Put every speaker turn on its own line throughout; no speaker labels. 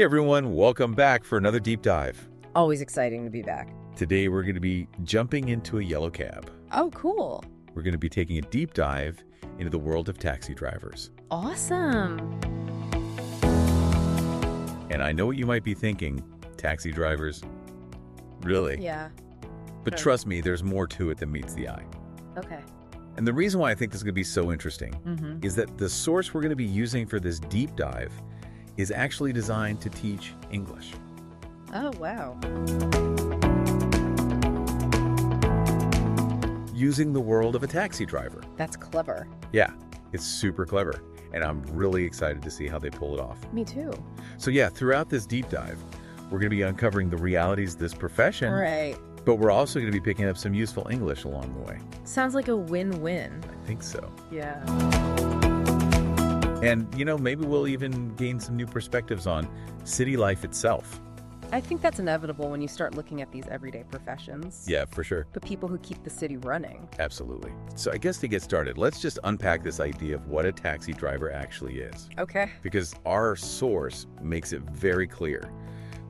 Hey everyone, welcome back for another deep dive.
Always exciting to be back.
Today we're going to be jumping into a yellow cab.
Oh, cool.
We're going to be taking a deep dive into the world of taxi drivers.
Awesome.
And I know what you might be thinking, taxi drivers? Really?
Yeah.
But
Sure.
trust me, there's more to it than meets the eye.
Okay.
And the reason why I think this is going to be so interesting is that the source we're going to be using for this deep dive is actually designed to teach English.
Oh, wow.
Using the world of a taxi driver.
That's clever.
Yeah, it's super clever. And I'm really excited to see how they pull it off.
Me too.
So yeah, throughout this deep dive, we're going to be uncovering the realities of this profession.
Right.
But we're also going to be picking up some useful English along the way.
Sounds like a win-win.
I think so.
Yeah.
And, maybe we'll even gain some new perspectives on city life itself.
I think that's inevitable when you start looking at these everyday professions.
Yeah, for sure.
The people who keep the city running.
Absolutely. So I guess to get started, let's just unpack this idea of what a taxi driver actually is.
Okay.
Because our source makes it very clear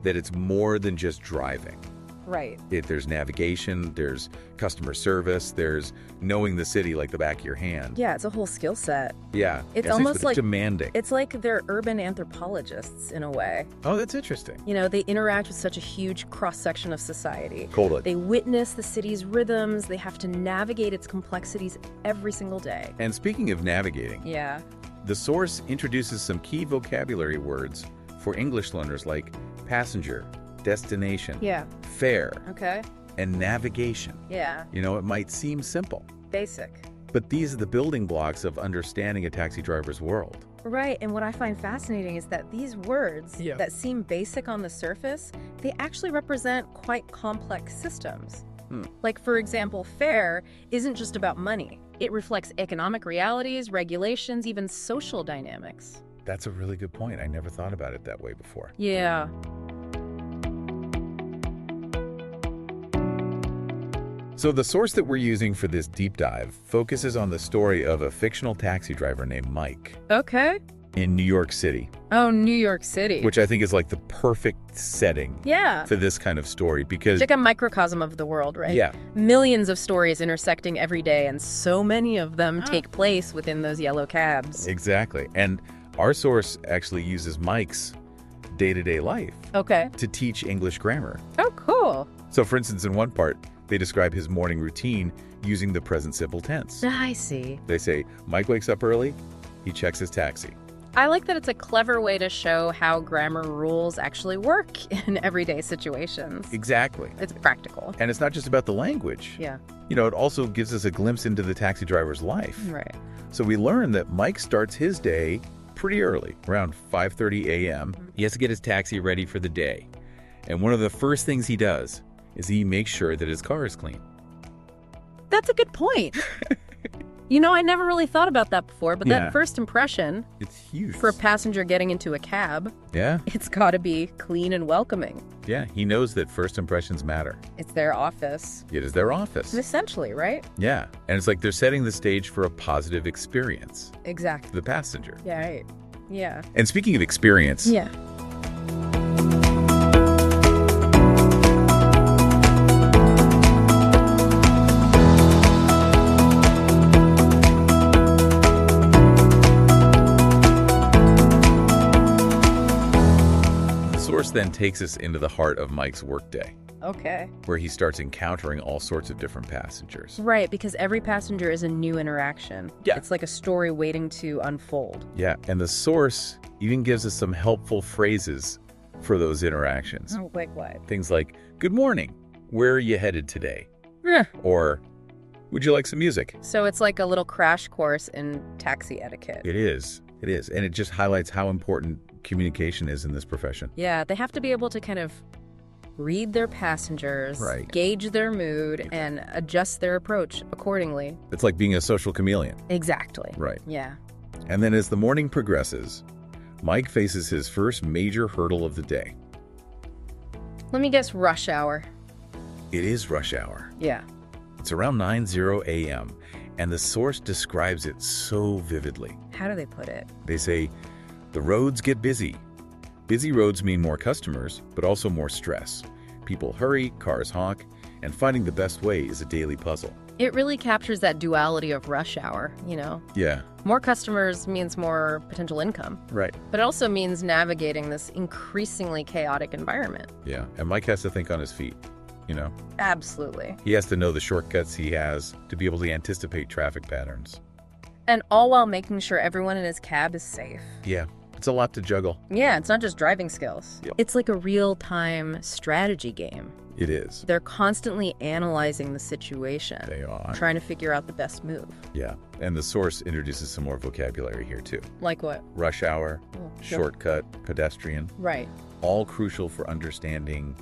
that it's more than just driving.
Right.
There's navigation, there's customer service, there's knowing the city like the back of your hand.
Yeah, it's a whole skill set.
Yeah.
It's
Yeah,
almost like
demanding.
It's like they're urban anthropologists in a way.
Oh, that's interesting.
They interact with such a huge cross-section of society.
Totally.
They witness the city's rhythms. They have to navigate its complexities every single day.
And speaking of navigating,
Yeah.
the source introduces some key vocabulary words for English learners like passenger, destination,
Yeah.
fare,
Okay.
and navigation.
Yeah.
It might seem simple,
Basic.
but these are the building blocks of understanding a taxi driver's world.
Right. And what I find fascinating is that these words
Yeah.
that seem basic on the surface, they actually represent quite complex systems. Like, for example, fare isn't just about money. It reflects economic realities, regulations, even social dynamics.
That's a really good point. I never thought about it that way before.
Yeah.
So the source that we're using for this deep dive focuses on the story of a fictional taxi driver named Mike
Okay.
in New York City,
Oh, New York City.
which I think is like the perfect setting
Yeah.
for this kind of story because,
It's like a microcosm of the world, right?
yeah,
Millions of stories intersecting every day, and so many of them take place within those yellow cabs.
exactly. And our source actually uses Mike's day-to-day life
Okay.
to teach English grammar.
Oh, cool.
So for instance, in one part, they describe his morning routine using the present simple tense.
I see.
They say, Mike wakes up early, he checks his taxi.
I like that it's a clever way to show how grammar rules actually work in everyday situations.
Exactly.
It's practical.
And it's not just about the language.
Yeah.
It also gives us a glimpse into the taxi driver's life.
Right.
So we learn that Mike starts his day pretty early, around 5:30 a.m. He has to get his taxi ready for the day. And one of the first things he does is he makes sure that his car is clean.
That's a good point. I never really thought about that before, but
Yeah.
that first impression
It's huge.
for a passenger getting into a cab,
Yeah,
it's got to be clean and welcoming.
yeah. He knows that first impressions matter.
It's their office.
It is their office.
Essentially, right?
Yeah, and it's like they're setting the stage for a positive experience
Exactly.
for the passenger.
Yeah, right. Yeah.
And speaking of experience,
Yeah.
the source then takes us into the heart of Mike's workday,
Okay.
where he starts encountering all sorts of different passengers.
Right, because every passenger is a new interaction.
Yeah.
It's like a story waiting to unfold.
Yeah, and the source even gives us some helpful phrases for those interactions.
Oh, like what?
Things like, good morning, where are you headed today?
Yeah.
Or, would you like some music?
So it's like a little crash course in taxi etiquette.
It is. It is. And it just highlights how important communication is in this profession.
Yeah, they have to be able to kind of read their passengers,
Right.
gauge their mood, and adjust their approach accordingly.
It's like being a social chameleon.
Exactly.
Right.
Yeah.
And then as the morning progresses, Mike faces his first major hurdle of the day.
Let me guess, rush hour.
It is rush hour.
Yeah.
It's around 9:00 a.m., and the source describes it so vividly.
How do they put it?
They say, the roads get busy Busy roads mean more customers, but also more stress. People hurry, cars honk, and finding the best way is a daily puzzle.
It really captures that duality of rush hour, you know?
Yeah.
More customers means more potential income.
Right.
But it also means navigating this increasingly chaotic environment.
Yeah, and Mike has to think on his feet, you know?
Absolutely.
He has to know the shortcuts he has to be able to anticipate traffic patterns.
And all while making sure everyone in his cab is safe.
Yeah, it's a lot to juggle.
Yeah, it's not just driving skills.
Yep.
It's like a real-time strategy game.
It is.
They're constantly analyzing the situation.
They are.
Trying to figure out the best move.
Yeah, and the source introduces some more vocabulary here too.
Like what?
Rush hour,
Oh, sure.
shortcut, pedestrian,
Right.
all crucial for understanding,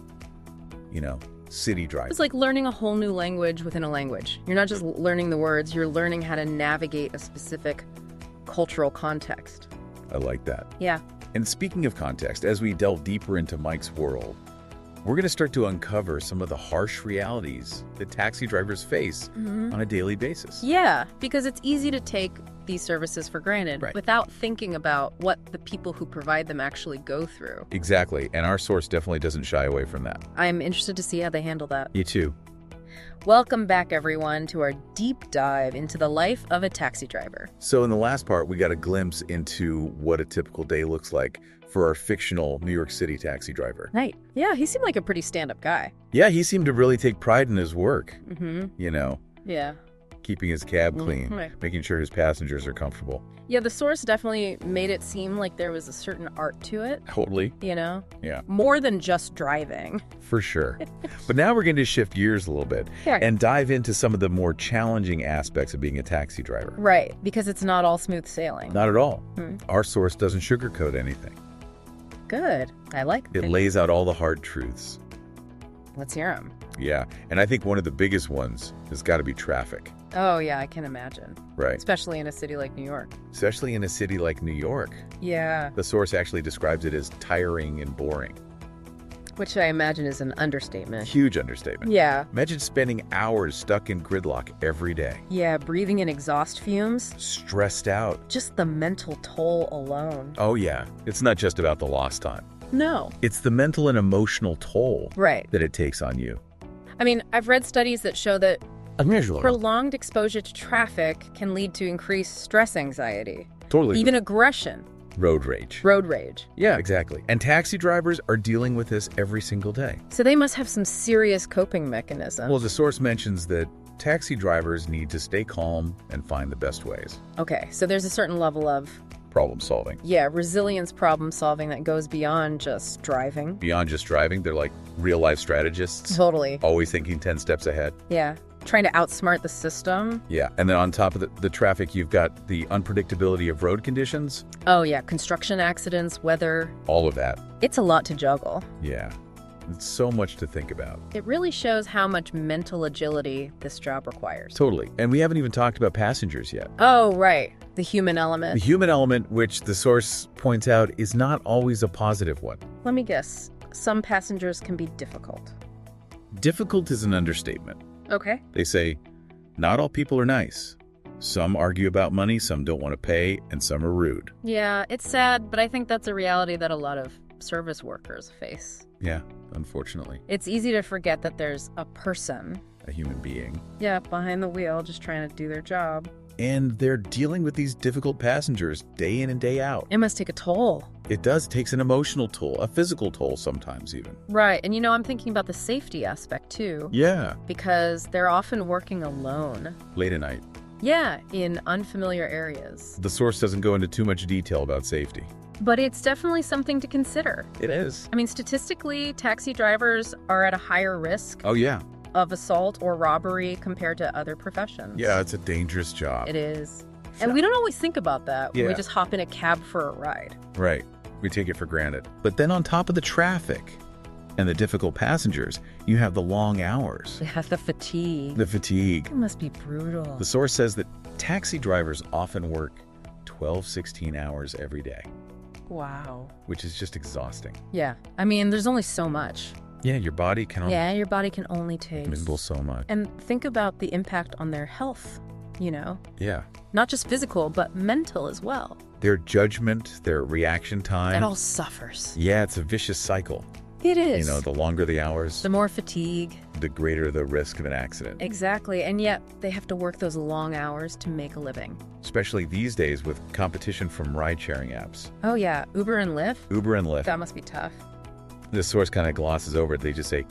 city driving.
It's like learning a whole new language within a language. You're not just learning the words, you're learning how to navigate a specific cultural context.
I like that.
Yeah.
And speaking of context, as we delve deeper into Mike's world, we're going to start to uncover some of the harsh realities that taxi drivers face on a daily basis.
Yeah, because it's easy to take these services for granted without thinking about what the people who provide them actually go through.
Exactly, and our source definitely doesn't shy away from that.
I'm interested to see how they handle that.
You too.
Welcome back, everyone, to our deep dive into the life of a taxi driver.
So in the last part, we got a glimpse into what a typical day looks like for our fictional New York City taxi driver.
Right. Yeah, he seemed like a pretty stand-up guy.
Yeah, he seemed to really take pride in his work.
Yeah.
Keeping his cab clean,
Right.
making sure his passengers are comfortable.
Yeah, the source definitely made it seem like there was a certain art to it,
Totally.
Yeah.
More
than just driving.
For sure. But now we're going to shift gears a little bit and dive into some of the more challenging aspects of being a taxi driver.
Right, because it's not all smooth sailing.
Not at all. Our source doesn't sugarcoat anything.
Good. I like
It lays out all the hard truths.
Let's hear them.
Yeah, and I think one of the biggest ones has got to be traffic.
Oh, yeah, I can imagine.
Right.
Especially in a city like New York.
Especially in a city like New York.
Yeah.
The source actually describes it as tiring and boring.
Which I imagine is an understatement.
Huge understatement.
Yeah.
Imagine spending hours stuck in gridlock every day.
Yeah, breathing in exhaust fumes.
Stressed out.
Just the mental toll alone.
Oh, yeah. It's not just about the lost time.
No.
It's the mental and emotional toll that it takes on you.
I mean, I've read studies that show that prolonged exposure to traffic can lead to increased stress anxiety.
Totally.
Even aggression.
Road rage.
Road rage.
Yeah, exactly. And taxi drivers are dealing with this every single day.
So they must have some serious coping mechanisms.
Well, the source mentions that taxi drivers need to stay calm and find the best ways.
Okay, so there's a certain level of
problem solving.
Yeah, resilience problem solving that goes beyond just driving.
Beyond just driving, they're like real life strategists.
Totally.
Always thinking 10 steps ahead.
Yeah. Trying to outsmart the system.
Yeah. And then on top of the traffic, you've got the unpredictability of road conditions.
Oh, yeah. Construction accidents, weather.
All of that.
It's a lot to juggle.
Yeah. It's so much to think about.
It really shows how much mental agility this job requires.
Totally. And we haven't even talked about passengers yet.
Oh, right. The human element.
The human element, which the source points out, is not always a positive one.
Let me guess. Some passengers can be difficult.
Difficult is an understatement.
Okay.
They say, not all people are nice. Some argue about money, some don't want to pay, and some are rude.
Yeah, it's sad, but I think that's a reality that a lot of service workers face.
Yeah, unfortunately.
It's easy to forget that there's a person.
A human being.
Yeah, behind the wheel, just trying to do their job.
And they're dealing with these difficult passengers day in and day out.
It must take a toll.
It does. It takes an emotional toll, a physical toll sometimes even.
Right. And I'm thinking about the safety aspect too.
Yeah.
Because they're often working alone.
Late at night.
Yeah, in unfamiliar areas.
The source doesn't go into too much detail about safety.
But it's definitely something to consider.
It is.
I mean, statistically, taxi drivers are at a higher risk.
Oh, yeah.
Of assault or robbery compared to other professions.
Yeah, it's a dangerous job.
It is. And we don't always think about that when
Yeah.
we just hop in a cab for a ride.
Right. We take it for granted. But then on top of the traffic and the difficult passengers, you have the long hours.
Yeah, the fatigue.
The fatigue.
It must be brutal.
The source says that taxi drivers often work 12, 16 hours every day.
Wow.
Which is just exhausting.
Yeah. I mean, there's only so much.
Yeah, your body can only
Yeah, your body can only take
so much.
And think about the impact on their health,
Yeah.
Not just physical, but mental as well.
their judgment, their reaction time.
It all suffers.
Yeah, it's a vicious cycle.
It is.
You know, the longer the hours,
the more fatigue.
the greater the risk of an accident.
Exactly, and yet they have to work those long hours to make a living.
Especially these days with competition from ride-sharing apps.
Oh yeah, Uber and Lyft?
Uber and Lyft.
That must be tough.
The source kind of glosses over it. They just say,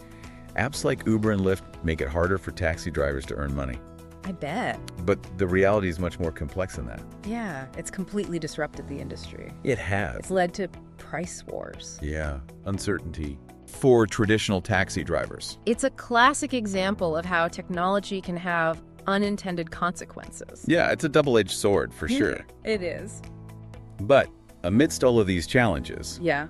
apps like Uber and Lyft make it harder for taxi drivers to earn money.
I bet.
But the reality is much more complex than that.
Yeah, it's completely disrupted the industry.
It has.
It's led to price wars.
Yeah, uncertainty for traditional taxi drivers.
It's a classic example of how technology can have unintended consequences.
Yeah, it's a double-edged sword for sure.
It is.
But amidst all of these challenges,
Yeah.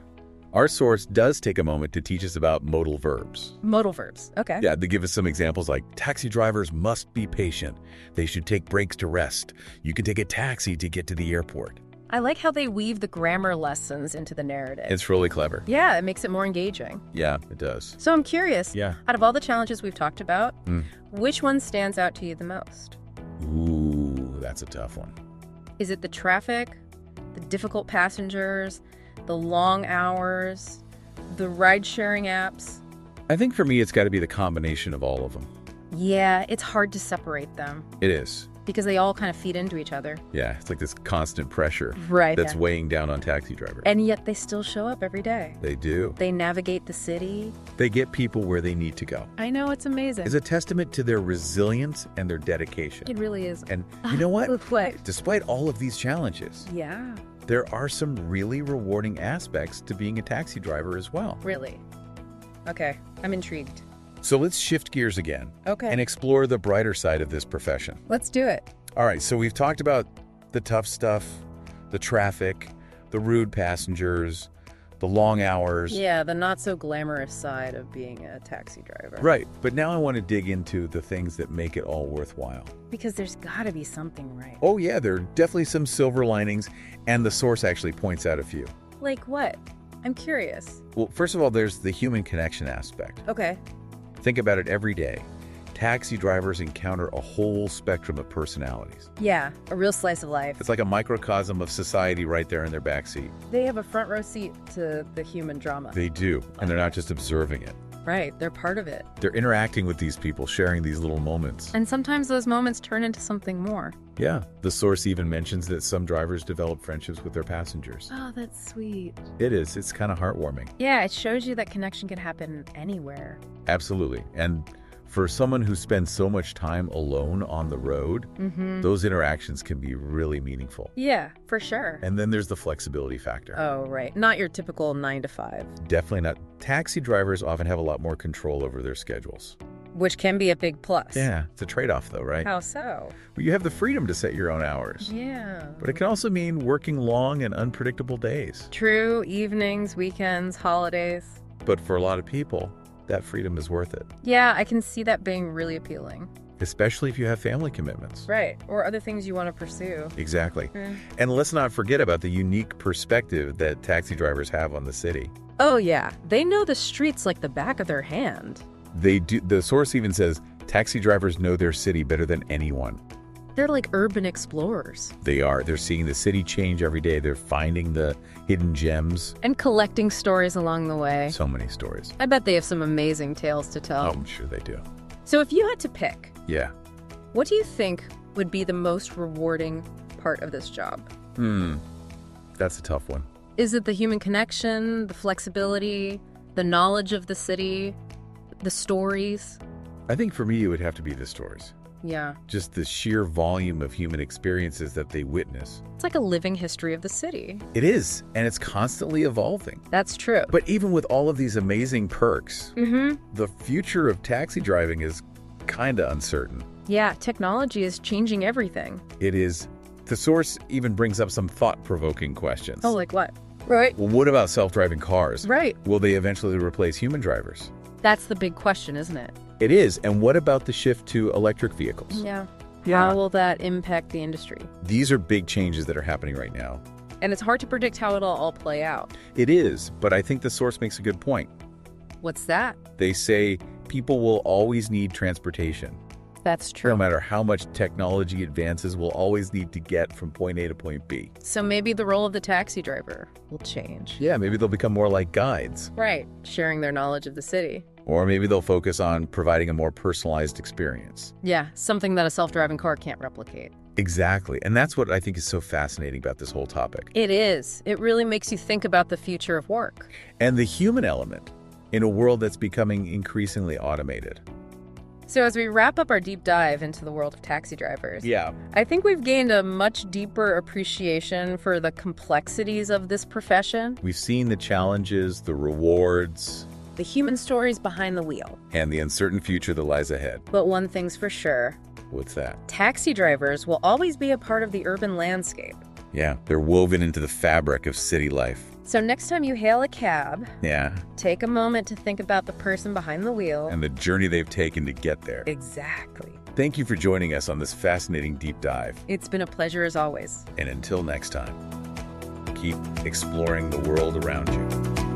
our source does take a moment to teach us about modal verbs.
Modal verbs. Okay.
Yeah, they give us some examples like taxi drivers must be patient. They should take breaks to rest. You can take a taxi to get to the airport.
I like how they weave the grammar lessons into the narrative.
It's really clever.
Yeah, it makes it more engaging.
Yeah, it does.
So I'm curious,
Yeah.
out of all the challenges we've talked about, which one stands out to you the most?
Ooh, that's a tough one.
Is it the traffic, the difficult passengers, the long hours, the ride-sharing apps?
I think for me, it's got to be the combination of all of them.
Yeah, it's hard to separate them
It is.
because they all kind of feed into each other.
Yeah, it's like this constant pressure
Right.
that's weighing down on taxi drivers.
And yet they still show up every day.
They do.
They navigate the city.
They get people where they need to go.
I know, it's amazing.
It's a testament to their resilience and their dedication.
It really is.
And you know what?
What?
Despite all of these challenges,
Yeah,
there are some really rewarding aspects to being a taxi driver as well.
really. Okay, I'm intrigued.
So let's shift gears again
Okay.
and explore the brighter side of this profession.
Let's do it.
All right, so we've talked about the tough stuff, the traffic, the rude passengers, the long hours.
Yeah, the not so glamorous side of being a taxi driver.
Right, but now I want to dig into the things that make it all worthwhile.
Because there's gotta be something right.
Oh yeah, there are definitely some silver linings, and the source actually points out a few.
Like what? I'm curious.
Well, first of all, there's the human connection aspect.
Okay.
Think about it every day. Taxi drivers encounter a whole spectrum of personalities.
Yeah, a real slice of life.
It's like a microcosm of society right there in their backseat.
They have a front row seat to the human drama.
They do, and they're not just observing it.
Right, they're part of it.
They're interacting with these people, sharing these little moments.
And sometimes those moments turn into something more.
Yeah, the source even mentions that some drivers develop friendships with their passengers.
Oh, that's sweet.
It is. It's kind of heartwarming.
Yeah, it shows you that connection can happen anywhere.
Absolutely. And for someone who spends so much time alone on the road, those interactions can be really meaningful.
Yeah, for sure.
And then there's the flexibility factor.
Oh, right. Not your typical 9 to 5.
Definitely not. Taxi drivers often have a lot more control over their schedules.
Which can be a big plus.
Yeah, it's a trade-off though, right?
How so?
Well, you have the freedom to set your own hours.
Yeah.
But it can also mean working long and unpredictable days.
True, evenings, weekends, holidays.
But for a lot of people, that freedom is worth it,
Yeah, I can see that being really appealing.
especially if you have family commitments.
Right, or other things you want to pursue.
Exactly. And let's not forget about the unique perspective that taxi drivers have on the city.
Oh yeah, they know the streets like the back of their hand.
They do. The source even says taxi drivers know their city better than anyone.
They're like urban explorers.
They are. They're seeing the city change every day. They're finding the hidden gems.
And collecting stories along the way.
So many stories.
I bet they have some amazing tales to
Oh,
tell.
I'm sure they do.
So if you had to pick,
Yeah.
what do you think would be the most rewarding part of this job?
That's a tough one.
Is it the human connection, the flexibility, the knowledge of the city, the stories?
I think for me, it would have to be the stories.
Yeah.
Just the sheer volume of human experiences that they witness.
It's like a living history of the city.
It is, and it's constantly evolving.
That's true.
But even with all of these amazing perks, the future of taxi driving is kind of uncertain.
Yeah, technology is changing everything.
It is. The source even brings up some thought-provoking questions.
Oh, like what? Right.
Well, what about self-driving cars?
Right.
Will they eventually replace human drivers?
That's the big question, isn't it?
It is. And what about the shift to electric vehicles?
Yeah. How will that impact the industry?
These are big changes that are happening right now.
And it's hard to predict how it'll all play out.
It is, but I think the source makes a good point.
What's that?
They say people will always need transportation.
That's true.
No matter how much technology advances, we'll always need to get from point A to point B.
So maybe the role of the taxi driver will change.
Yeah, maybe they'll become more like guides.
Right, sharing their knowledge of the city.
Or maybe they'll focus on providing a more personalized experience.
Yeah, something that a self-driving car can't replicate.
Exactly. And that's what I think is so fascinating about this whole topic.
It is. It really makes you think about the future of work.
And the human element in a world that's becoming increasingly automated.
So as we wrap up our deep dive into the world of taxi drivers,
Yeah.
I think we've gained a much deeper appreciation for the complexities of this profession,
We've seen the challenges, the rewards,
the human stories behind the wheel.
and the uncertain future that lies ahead.
But one thing's for sure,
What's that?
taxi drivers will always be a part of the urban landscape.
Yeah, they're woven into the fabric of city life.
So next time you hail a cab,
Yeah,
take a moment to think about the person behind the wheel.
and the journey they've taken to get there.
Exactly.
Thank you for joining us on this fascinating deep dive.
It's been a pleasure as always.
And until next time, keep exploring the world around you.